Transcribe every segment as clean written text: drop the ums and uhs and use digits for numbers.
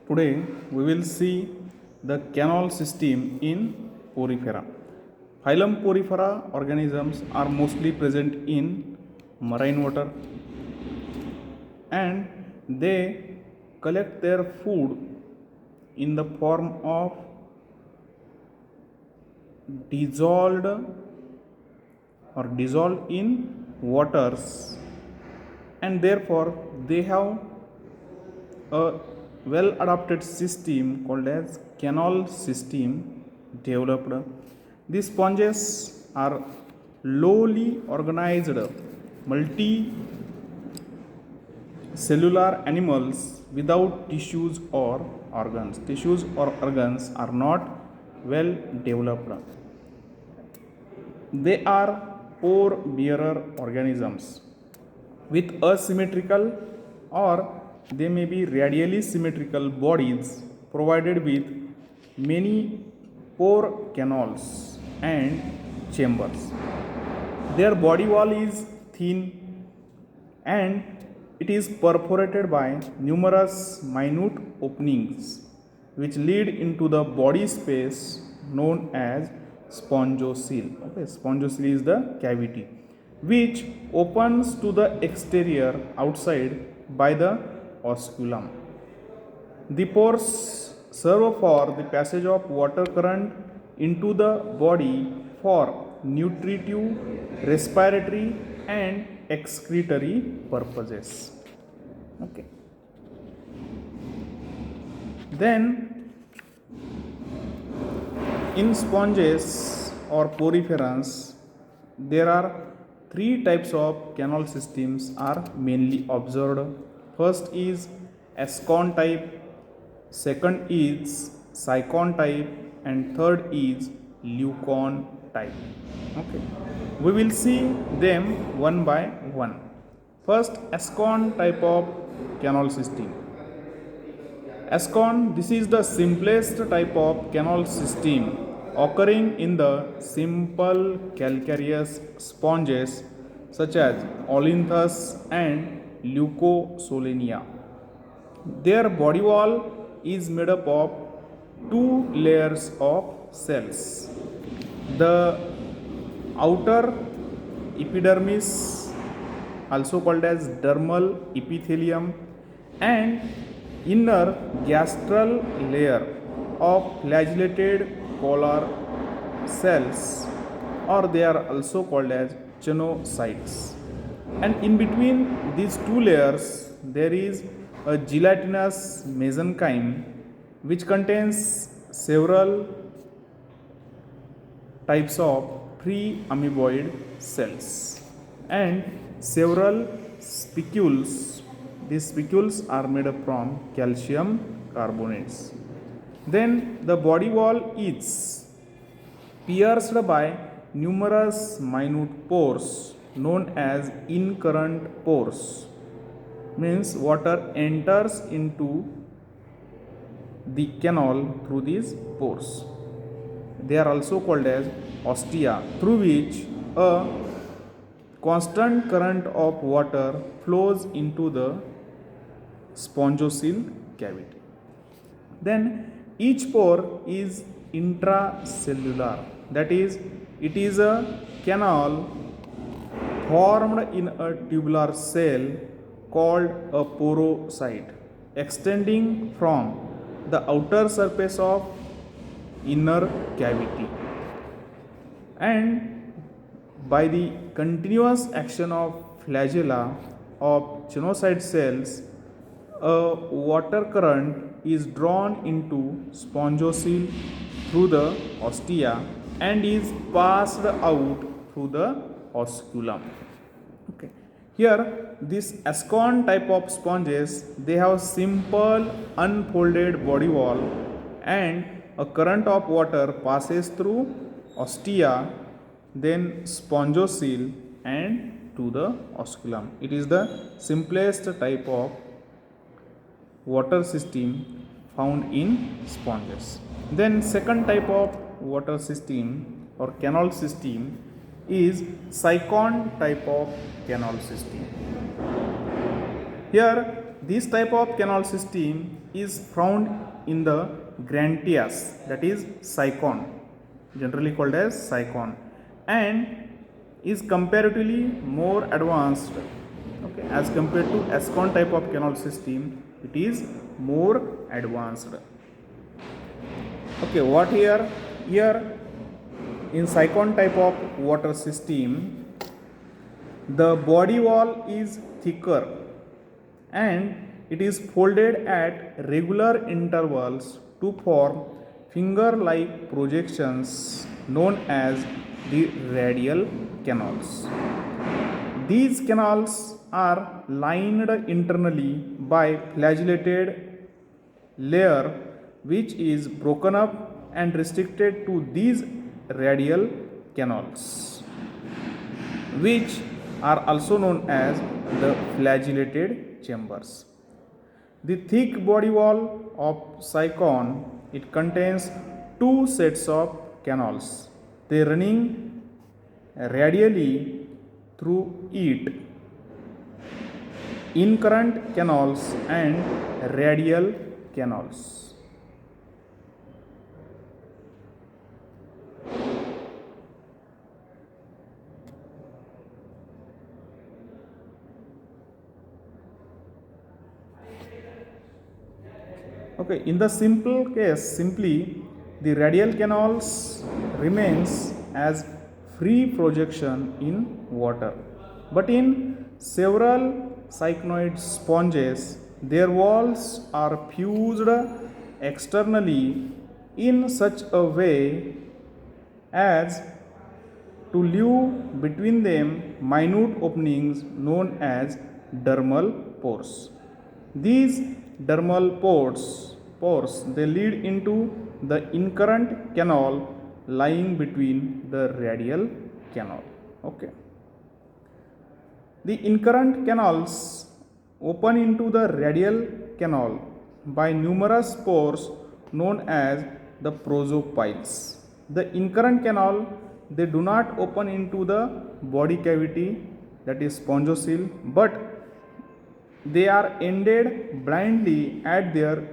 Today we will see the canal system in Porifera. Phylum Porifera organisms are mostly present in marine water and they collect their food in the form of dissolved in waters, and therefore they have a well adapted system called as canal system developed. These sponges are lowly organized multicellular animals without tissues or organs. Tissues or organs are not well developed. They are pore bearer organisms with asymmetrical or they may be radially symmetrical bodies provided with many pore canals and chambers. Their body wall is thin and it is perforated by numerous minute openings which lead into the body space known as spongocoel. Okay, spongocoel is the cavity which opens to the exterior outside by the osculum. The pores serve for the passage of water current into the body for nutritive, respiratory and excretory purposes. Okay. Then in sponges or poriferans there are three types of canal systems are mainly observed. First is Ascon type, second is Sycon type and third is Leucon type. Okay, we will see them one by one. First, Ascon type of canal system. Ascon, this is the simplest type of canal system occurring in the simple calcareous sponges such as Olynthus and Leucosolenia. Their body wall is made up of two layers of cells. The outer epidermis, also called as dermal epithelium, and inner gastral layer of flagellated collar cells, or they are also called as chenocytes. And in between these two layers there is a gelatinous mesenchyme which contains several types of pre-amoeboid cells and several spicules. These spicules are made up from calcium carbonates. Then the body wall is pierced by numerous minute pores known as incurrent pores. Means water enters into the canal through these pores. They are also called as ostia, through which a constant current of water flows into the spongocoel cavity. Then each pore is intracellular, that is, it is a canal formed in a tubular cell called a porocyte, extending from the outer surface of inner cavity, and by the continuous action of flagella of chenocyte cells, a water current is drawn into spongocoel through the ostia and is passed out through the osculum. Okay. Here, this Ascon type of sponges, they have simple unfolded body wall and a current of water passes through ostia, then spongocoel and to the osculum. It is the simplest type of water system found in sponges. Then second type of water system or canal system is Sycon type of canal system. Here this type of canal system is found in the Grantias, that is Sicon, generally called as Sicon, and is comparatively more advanced. Okay, as compared to Ascon type of canal system, it is more advanced. Okay, what here? Here in Sicon type of water system, the body wall is thicker and it is folded at regular intervals to form finger like projections known as the radial canals. These canals are lined internally by flagellated layer which is broken up and restricted to these radial canals, which are also known as the flagellated chambers. The thick body wall of Sicon, it contains two sets of canals. They running radially through it, incurrent canals and radial canals. Okay, in the simple case, simply the radial canals remains as free projection in water. But in several cycloid sponges, their walls are fused externally in such a way as to leave between them minute openings known as dermal pores. These dermal pores they lead into the incurrent canal lying between the radial canal. Okay. The incurrent canals open into the radial canal by numerous pores known as the prosopiles. The incurrent canal they do not open into the body cavity, that is spongocoel, but they are ended blindly at their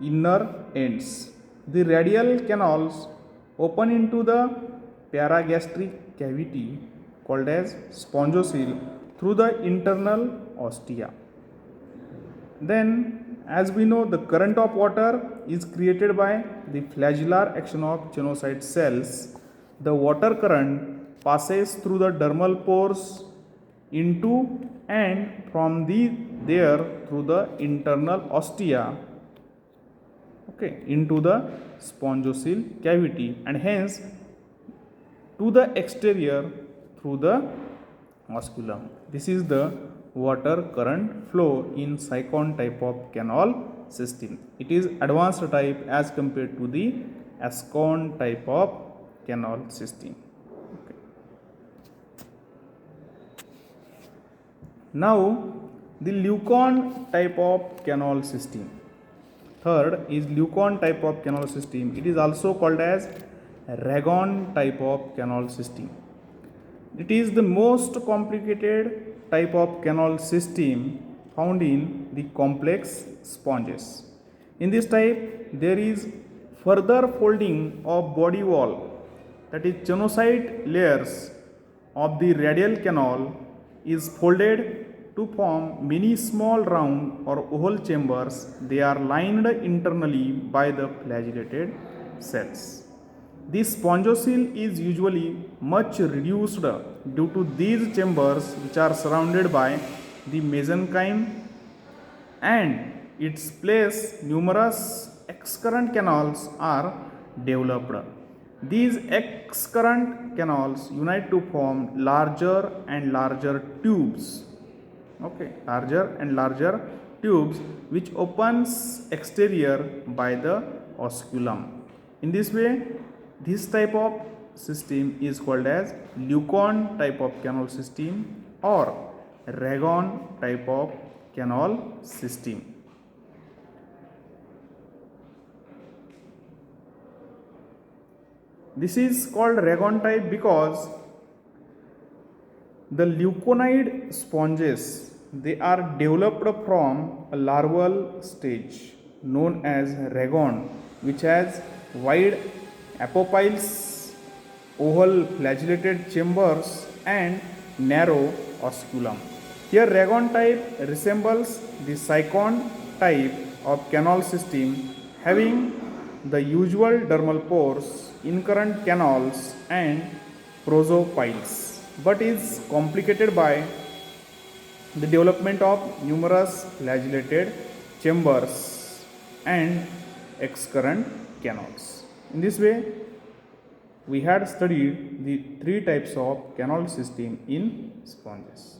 inner ends. The radial canals open into the paragastric cavity called as spongocoel through the internal ostia. Then, as we know, the current of water is created by the flagellar action of chenocyte cells. The water current passes through the dermal pores into and from there through the internal ostia, okay, into the spongocoel cavity, and hence to the exterior through the osculum. This is the water current flow in Sicon type of canal system. It is advanced type as compared to the Ascon type of canal system. Okay. Now the Leucon type of canal system. Third is Leucon type of canal system. It is also called as Ragon type of canal system. It is the most complicated type of canal system found in the complex sponges. In this type, there is further folding of body wall, that is chenocyte layers of the radial canal is folded to form many small round or oval chambers. They are lined internally by the flagellated cells. This spongocoel is usually much reduced due to these chambers which are surrounded by the mesenchyme, and its place numerous excurrent canals are developed. These excurrent canals unite to form larger and larger tubes. Okay, larger and larger tubes which opens exterior by the osculum. In this way, this type of system is called as Leucon type of canal system or Ragon type of canal system. This is called Ragon type because the leuconide sponges they are developed from a larval stage known as ragond, which has wide apophyles, oval flagellated chambers, and narrow osculum. Here, ragond type resembles the cycond type of canal system, having the usual dermal pores, incurrent canals, and prosophiles, but is complicated by the development of numerous flagellated chambers and excurrent canals. In this way, we had studied the three types of canal system in sponges.